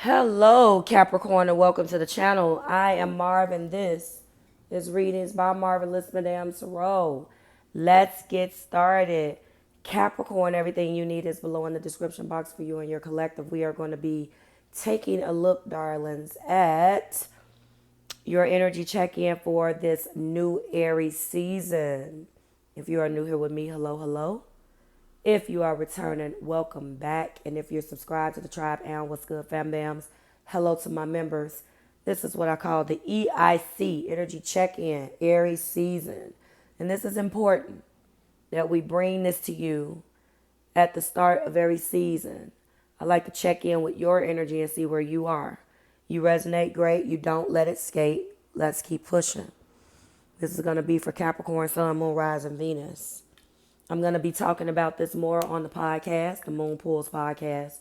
Hello, Capricorn, and welcome to the channel. I am Marv, and this is Readings by Marvelous Madame Tarot. Let's get started. Capricorn, everything you need is below in the description box for you and your collective. We are going to be taking a look, darlings, at your energy check-in for this new Aries season. If you are new here with me, hello, hello. If you are returning, welcome back. And if you're subscribed to the tribe and what's good, fam bams, hello to my members. This is what I call the EIC, Energy Check-In, Aries season. And this is important that we bring this to you at the start of every season. I like to check in with your energy and see where you are. You resonate, great. You don't, let it skate. Let's keep pushing. This is going to be for Capricorn, Sun, Moon, Rising, Venus. I'm going to be talking about this more on the podcast, the Moon Pools podcast.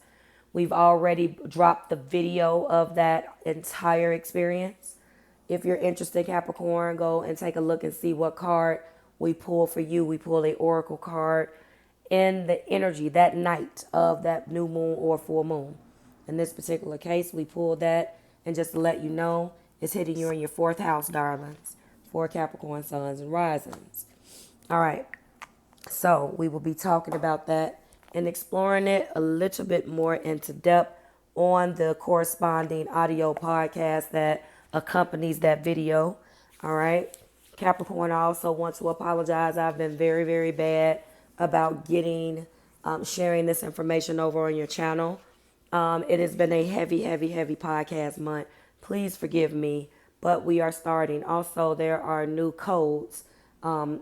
We've already dropped the video of that entire experience. If you're interested, Capricorn, go and take a look and see what card we pull for you. We pull a oracle card in the energy that night of that new moon or full moon. In this particular case, we pulled that, and just to let you know, it's hitting you in your fourth house, darlings, for Capricorn, Suns, and Risings. All right. So we will be talking about that and exploring it a little bit more into depth on the corresponding audio podcast that accompanies that video. All right. Capricorn, I also want to apologize. I've been very, very bad about sharing this information over on your channel. It has been a heavy, heavy, heavy podcast month. Please forgive me, but we are starting. Also, there are new codes.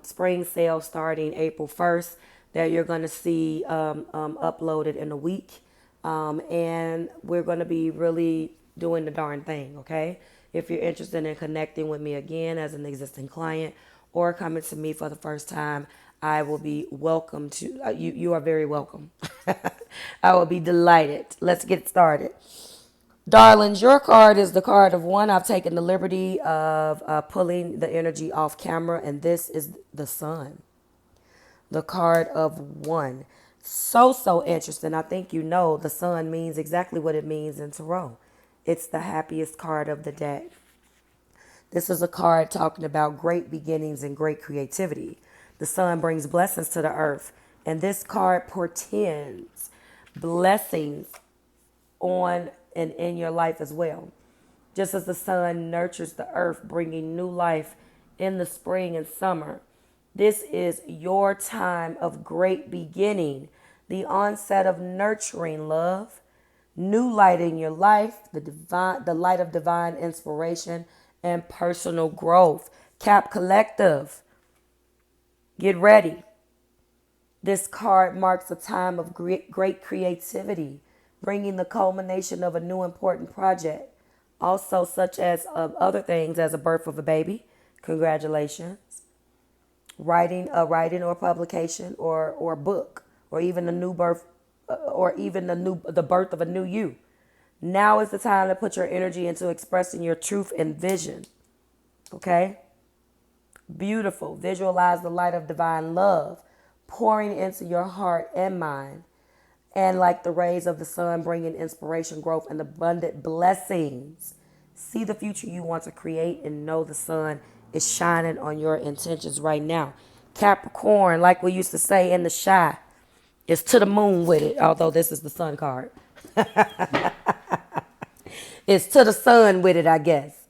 Spring sale starting April 1st that you're going to see uploaded in a week. And we're going to be really doing the darn thing, okay? If you're interested in connecting with me again as an existing client or coming to me for the first time, I will be welcome to, you are very welcome. I will be delighted. Let's get started. Darlings, your card is the card of one. I've taken the liberty of pulling the energy off camera, and this is the sun. The card of one. So interesting. I think you know the sun means exactly what it means in tarot. It's the happiest card of the deck. This is a card talking about great beginnings and great creativity. The sun brings blessings to the earth, and this card portends blessings on and in your life as well. Just as the sun nurtures the earth, bringing new life in the spring and summer, this is your time of great beginning, the onset of nurturing love, new light in your life, the light of divine inspiration and personal growth. Cap Collective, get ready. This card marks a time of great creativity, bringing the culmination of a new important project. Also, such as other things as a birth of a baby. Congratulations. Writing or publication or book, or even a new birth, or even the birth of a new you. Now is the time to put your energy into expressing your truth and vision. Okay? Beautiful. Visualize the light of divine love pouring into your heart and mind. And like the rays of the sun, bringing inspiration, growth, and abundant blessings. See the future you want to create and know the sun is shining on your intentions right now. Capricorn, like we used to say in the shy, is to the moon with it. Although this is the sun card. It's to the sun with it, I guess.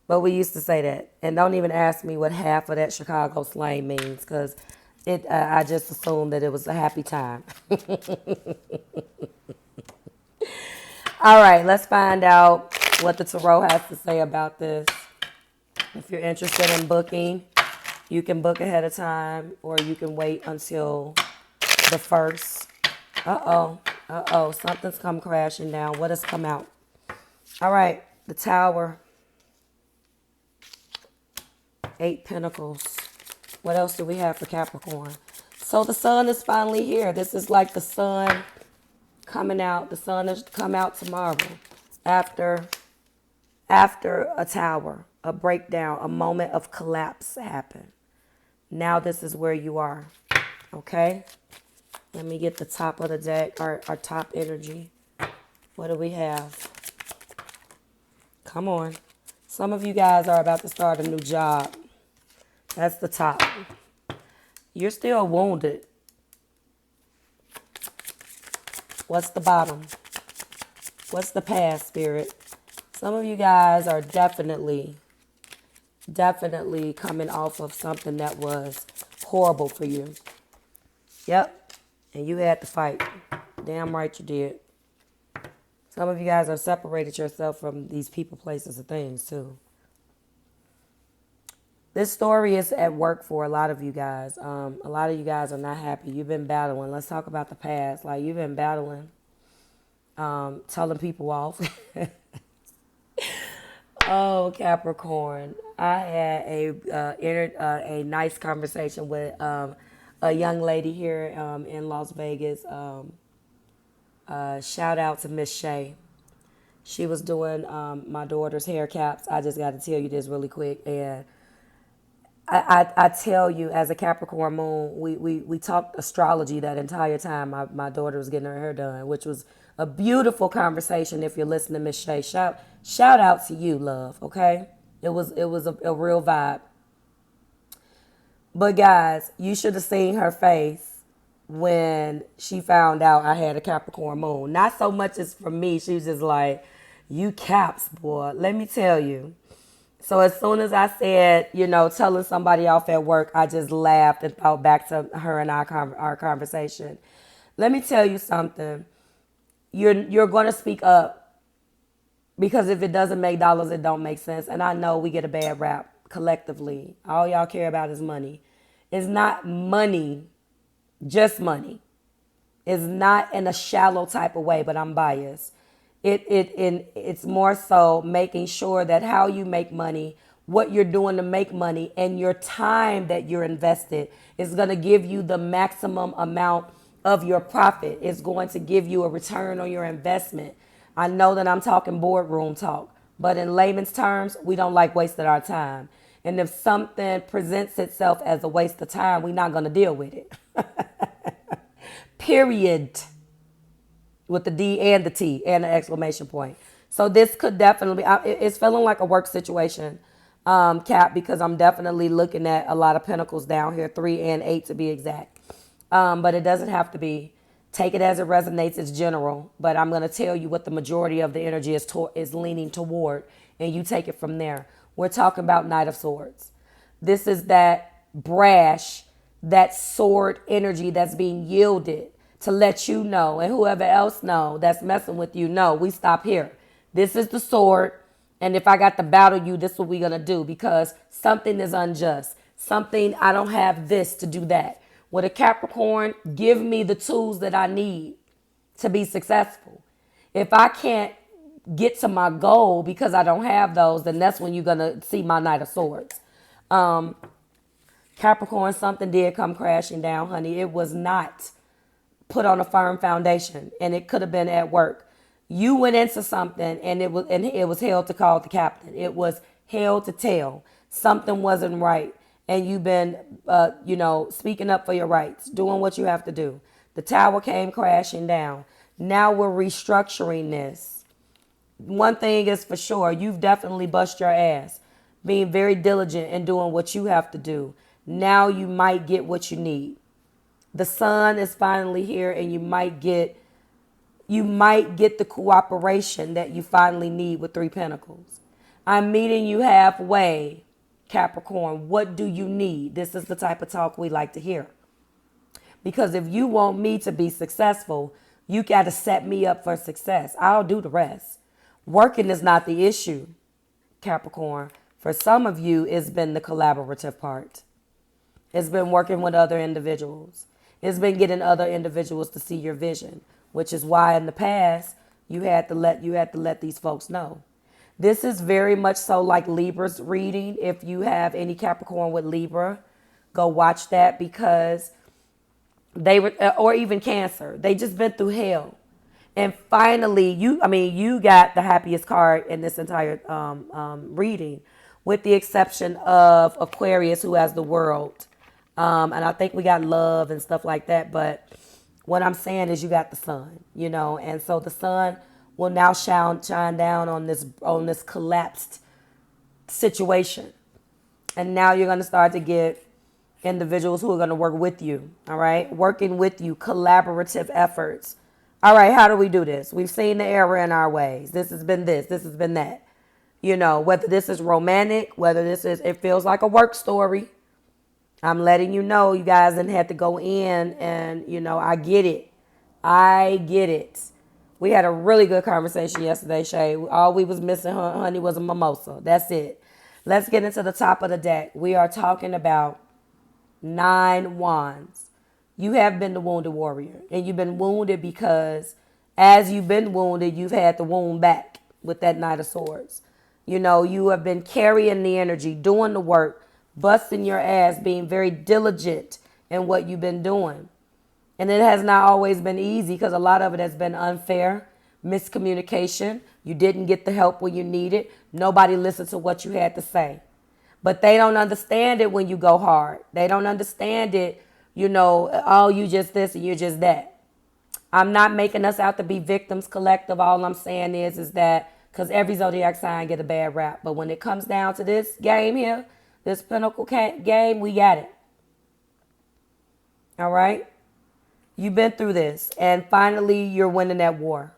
But we used to say that. And don't even ask me what half of that Chicago slang means, because I just assumed that it was a happy time. All right, let's find out what the tarot has to say about this. If you're interested in booking, you can book ahead of time, or you can wait until the first. Something's come crashing down. What has come out? All right, the Tower. 8 Pentacles. What else do we have for Capricorn? So the sun is finally here. This is like the sun coming out. The sun has come out tomorrow after a tower, a breakdown, a moment of collapse happened. Now this is where you are. Okay? Let me get the top of the deck, our top energy. What do we have? Come on. Some of you guys are about to start a new job. That's the top. You're still wounded. What's the bottom? What's the past, Spirit? Some of you guys are definitely coming off of something that was horrible for you. Yep. And you had to fight. Damn right you did. Some of you guys have separated yourself from these people, places, and things, too. This story is at work for a lot of you guys. A lot of you guys are not happy. You've been battling. Let's talk about the past. Like, you've been battling, telling people off. Oh, Capricorn. I had a nice conversation with a young lady here in Las Vegas. Shout out to Miss Shay. She was doing my daughter's hair caps. I just got to tell you this really quick. And I tell you, as a Capricorn moon, we talked astrology that entire time my daughter was getting her hair done, which was a beautiful conversation. If you're listening, Miss Shay, shout out to you, love. Okay, it was a real vibe. But guys, you should have seen her face when she found out I had a Capricorn moon. Not so much as for me. She was just like, "You Caps, boy. Let me tell you." So as soon as I said, telling somebody off at work, I just laughed and thought back to her and our conversation. Let me tell you something. You're going to speak up, because if it doesn't make dollars, it don't make sense. And I know we get a bad rap collectively. All y'all care about is money. It's not money, just money. It's not in a shallow type of way, but I'm biased. It's more so making sure that how you make money, what you're doing to make money, and your time that you're invested is going to give you the maximum amount of your profit. It's going to give you a return on your investment. I know that I'm talking boardroom talk, but in layman's terms, we don't like wasting our time. And if something presents itself as a waste of time, we're not going to deal with it. Period. With the D and the T and the exclamation point. So this could definitely be, it's feeling like a work situation, Cap, because I'm definitely looking at a lot of pentacles down here, 3 and 8 to be exact. But it doesn't have to be. Take it as it resonates. It's general. But I'm going to tell you what the majority of the energy is leaning toward, and you take it from there. We're talking about Knight of Swords. This is that brash, that sword energy that's being yielded to let you know, and whoever else know that's messing with you, know we stop here. This is the sword, and if I got to battle you, this is what we're going to do, because something is unjust. Something, I don't have this to do that. With a Capricorn, give me the tools that I need to be successful. If I can't get to my goal because I don't have those, then that's when you're going to see my Knight of Swords. Capricorn, something did come crashing down, honey. It was not put on a firm foundation, and it could have been at work. You went into something, and it was hell to call the captain. It was hell to tell. Something wasn't right, and you've been, speaking up for your rights, doing what you have to do. The tower came crashing down. Now we're restructuring this. One thing is for sure, you've definitely bust your ass, being very diligent and doing what you have to do. Now you might get what you need. The sun is finally here, and you might get the cooperation that you finally need with 3 Pentacles. I'm meeting you halfway, Capricorn. What do you need? This is the type of talk we like to hear. Because if you want me to be successful, you got to set me up for success. I'll do the rest. Working is not the issue, Capricorn. For some of you, it's been the collaborative part. It's been working with other individuals. It's been getting other individuals to see your vision, which is why in the past you had to let these folks know. This is very much so like Libra's reading. If you have any Capricorn with Libra, go watch that, because they were, or even Cancer, they just been through hell. And finally, you got the happiest card in this entire reading, with the exception of Aquarius, who has the World. And I think we got love and stuff like that. But what I'm saying is you got the sun, and so the sun will now shine down on this collapsed situation. And now you're going to start to get individuals who are going to work with you, all right? Working with you, collaborative efforts. All right, how do we do this? We've seen the error in our ways. This has been that. You know, whether this is romantic, whether it feels like a work story. I'm letting you know, you guys didn't have to go in and, you know, I get it. I get it. We had a really good conversation yesterday, Shay. All we was missing, honey, was a mimosa. That's it. Let's get into the top of the deck. We are talking about 9 wands. You have been the wounded warrior, and you've been wounded because as you've been wounded, you've had the wound back with that Knight of Swords. You know, you have been carrying the energy, doing the work, busting your ass, being very diligent in what you've been doing. And it has not always been easy because a lot of it has been unfair, miscommunication. You didn't get the help when you needed. Nobody listened to what you had to say. But they don't understand it when you go hard. They don't understand it, you know, oh, you just this and you're just that. I'm not making us out to be victims collective. All I'm saying is that because every zodiac sign get a bad rap. But when it comes down to this game here, this pinnacle game, we got it. All right? You've been through this. And finally, you're winning that war.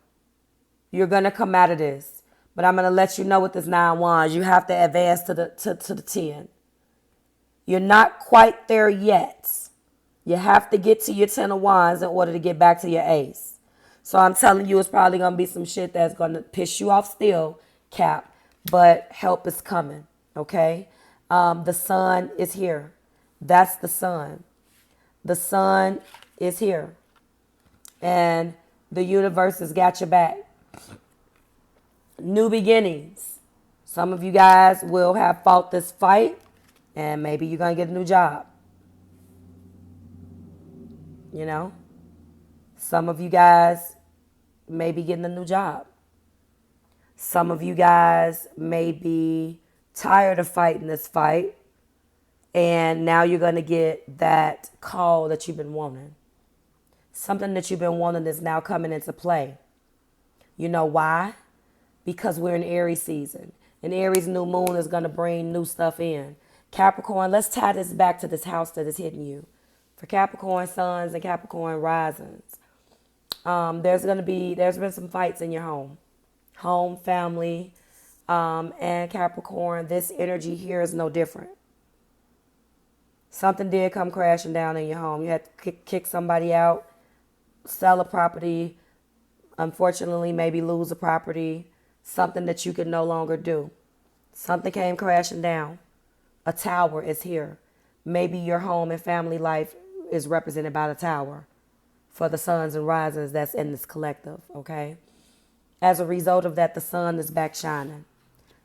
You're going to come out of this. But I'm going to let you know with this 9 wands, you have to advance to the 10. You're not quite there yet. You have to get to your 10 of wands in order to get back to your ace. So I'm telling you, it's probably going to be some shit that's going to piss you off still, Cap. But help is coming, okay? The sun is here. That's the sun. The sun is here. And the universe has got your back. New beginnings. Some of you guys will have fought this fight, and maybe you're going to get a new job. You know? Some of you guys may be getting a new job. Some of you guys may be tired of fighting this fight, and now you're going to get that call that you've been wanting. Something that you've been wanting is now coming into play. You know why? Because we're in Aries season. And Aries new moon is going to bring new stuff in. Capricorn, let's tie this back to this house that is hitting you. For Capricorn suns and Capricorn risings, there's been some fights in your home. Home, family, and Capricorn, this energy here is no different. Something did come crashing down in your home. You had to kick somebody out, sell a property, unfortunately maybe lose a property, something that you could no longer do. Something came crashing down. A tower is here. Maybe your home and family life is represented by the tower for the suns and risings that's in this collective, okay? As a result of that, the sun is back shining.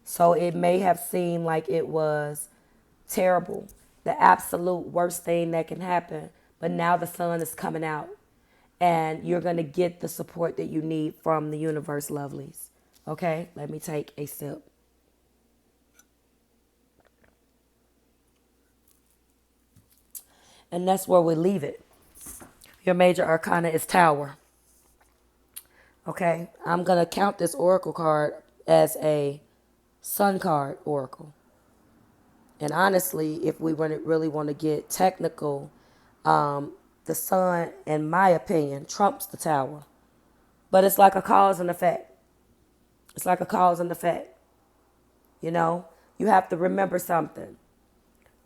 So it may have seemed like it was terrible, the absolute worst thing that can happen, but now the sun is coming out and you're going to get the support that you need from the universe, lovelies. Okay, let me take a sip. And that's where we leave it. Your major arcana is Tower. Okay, I'm going to count this oracle card as a sun card oracle. And honestly, if we really want to get technical, the sun, in my opinion, trumps the Tower. But it's like a cause and effect. It's like a cause and effect. You know, you have to remember something.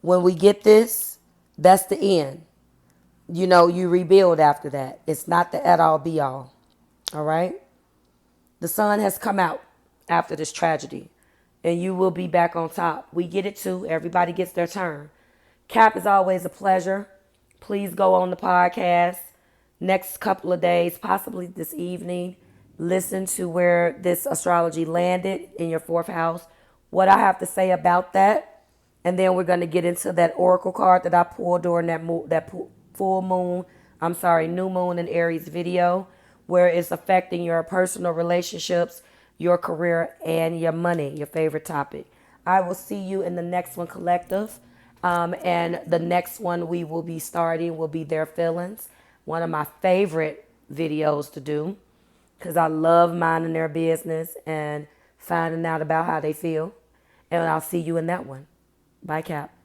When we get this, that's the end. You know, you rebuild after that. It's not the end all be all. All right? The sun has come out after this tragedy, and you will be back on top. We get it too. Everybody gets their turn. Cap, is always a pleasure. Please go on the podcast next couple of days, possibly this evening. Listen to where this astrology landed in your 4th house, what I have to say about that. And then we're going to get into that oracle card that I pulled during that new moon in Aries video, where it's affecting your personal relationships, your career, and your money, your favorite topic. I will see you in the next one, collective. And the next one we will be starting will be Their Feelings, one of my favorite videos to do. because I love minding their business and finding out about how they feel. And I'll see you in that one. Bye, Cap.